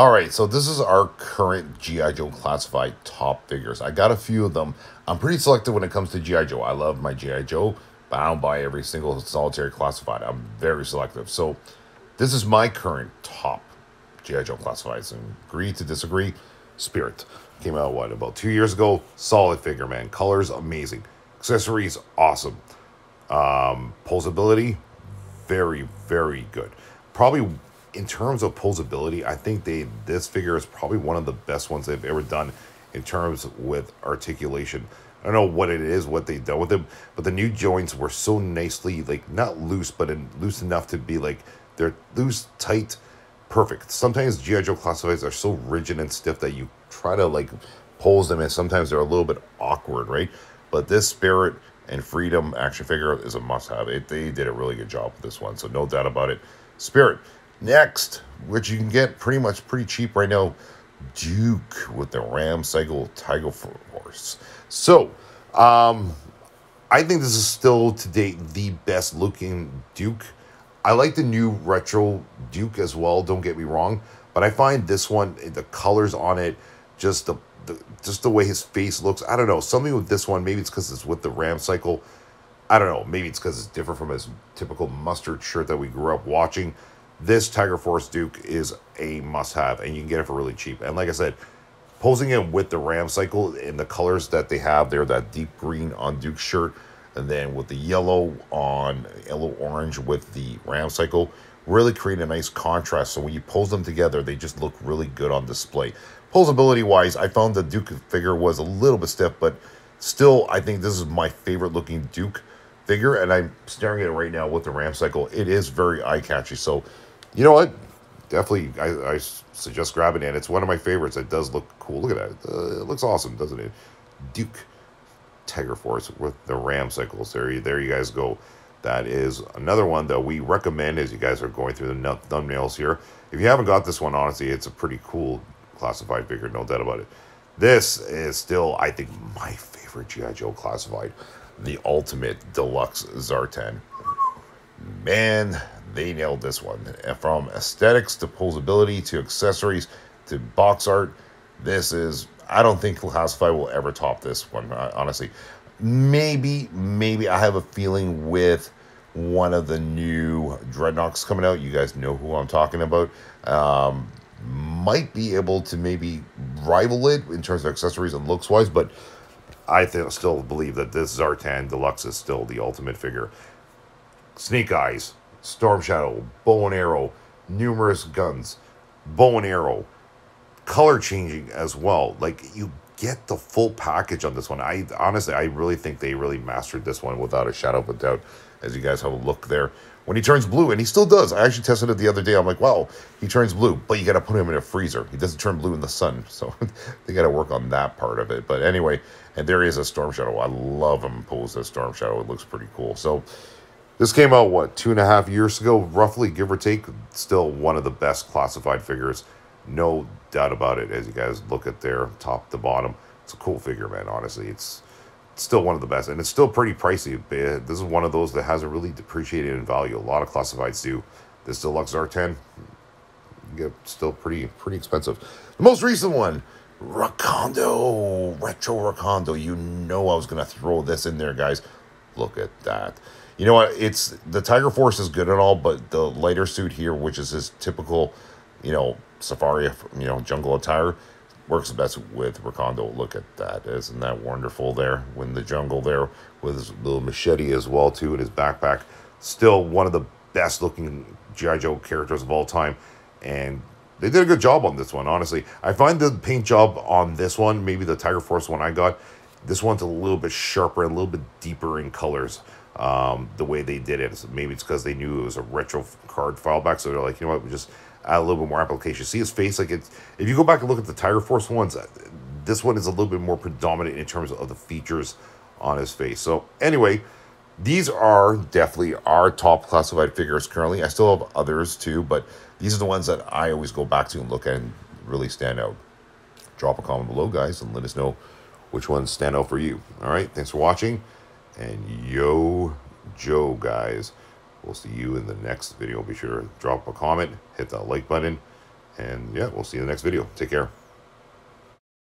All right, so this is our current G.I. Joe classified top figures. I got a few of them. I'm pretty selective when it comes to G.I. Joe. I love my G.I. Joe, but I don't buy every single solitary classified. I'm very selective. So this is my current top G.I. Joe classifieds. And agree to disagree, Spirit. Came out, what, about 2 years ago? Solid figure, man. Colors, amazing. Accessories, awesome. Posability, very, very good. Probably in terms of posability, I think this figure is probably one of the best ones they've ever done in terms with articulation. I don't know what it is, what they've done with them, but the new joints were so nicely, like, not loose, but loose enough to be like, they're loose, tight, perfect. Sometimes G.I. Joe classifieds are so rigid and stiff that you try to, like, pose them, and sometimes they're a little bit awkward, right? But this Spirit and Freedom action figure is a must-have. They did a really good job with this one, so no doubt about it. Spirit. Next, which you can get pretty cheap right now, Duke with the Ram Cycle Tiger Force. So, I think this is still to date the best looking Duke. I like the new retro Duke as well, don't get me wrong, but I find this one, the colors on it, just the way his face looks, I don't know, something with this one, maybe it's because it's with the Ram Cycle, I don't know, maybe it's because it's different from his typical mustard shirt that we grew up watching. This Tiger Force Duke is a must-have, and you can get it for really cheap. And like I said, posing it with the Ram Cycle in the colors that they have there, that deep green on Duke's shirt, and then with the yellow orange with the Ram Cycle, really create a nice contrast. So when you pose them together, they just look really good on display. Posability-wise, I found the Duke figure was a little bit stiff, but still, I think this is my favorite-looking Duke figure, and I'm staring at it right now with the Ram Cycle. It is very eye-catchy, so you know what? Definitely, I suggest grabbing it. It's one of my favorites. It does look cool. Look at that. It looks awesome, doesn't it? Duke Tiger Force with the Ram Cycles. There you guys go. That is another one that we recommend as you guys are going through the thumbnails here. If you haven't got this one, honestly, it's a pretty cool classified figure, no doubt about it. This is still, I think, my favorite G.I. Joe classified. The Ultimate Deluxe Zartan. Man, they nailed this one. From aesthetics to posability to accessories to box art, this is, I don't think Classified will ever top this one, honestly. Maybe I have a feeling with one of the new Dreadnoks coming out. You guys know who I'm talking about. Might be able to maybe rival it in terms of accessories and looks-wise, but I still believe that this Zartan Deluxe is still the ultimate figure. Snake Eyes, Storm Shadow, bow and arrow, numerous guns, bow and arrow, color changing as well. Like, you get the full package on this one. Honestly, I really think they really mastered this one without a shadow of a doubt, as you guys have a look there. When he turns blue, and he still does. I actually tested it the other day. I'm like, wow, he turns blue, but you got to put him in a freezer. He doesn't turn blue in the sun, so they got to work on that part of it. But anyway, and there is a Storm Shadow. I love him posed as Storm Shadow. It looks pretty cool. So this came out, what, 2.5 years ago, roughly, give or take. Still one of the best classified figures. No doubt about it, as you guys look at there, top to bottom. It's a cool figure, man, honestly. It's still one of the best, and it's still pretty pricey. This is one of those that hasn't really depreciated in value. A lot of classifieds do. This Deluxe R10, still pretty expensive. The most recent one, Recondo, Retro Recondo. You know I was going to throw this in there, guys. Look at that. You know what? It's the Tiger Force is good and all, but the lighter suit here, which is his typical, safari, jungle attire, works best with Recondo. Look at that. Isn't that wonderful there? In the jungle there with his little machete as well, too, in his backpack. Still one of the best looking G.I. Joe characters of all time. And they did a good job on this one, honestly. I find the paint job on this one, maybe the Tiger Force one I got, this one's a little bit sharper and a little bit deeper in colors. The way they did it. Maybe it's because they knew it was a retro card file back, so they're like, you know what, we just add a little bit more application. See his face? Like, it's, if you go back and look at the Tiger Force ones, this one is a little bit more predominant in terms of the features on his face. So anyway, these are definitely our top classified figures currently. I still have others too, but these are the ones that I always go back to and look at and really stand out. Drop a comment below, guys, and let us know which ones stand out for you. All right, thanks for watching, and yo, Joe, guys. We'll see you in the next video. Be sure to drop a comment, hit that like button, And yeah, we'll see you in the next video. Take care.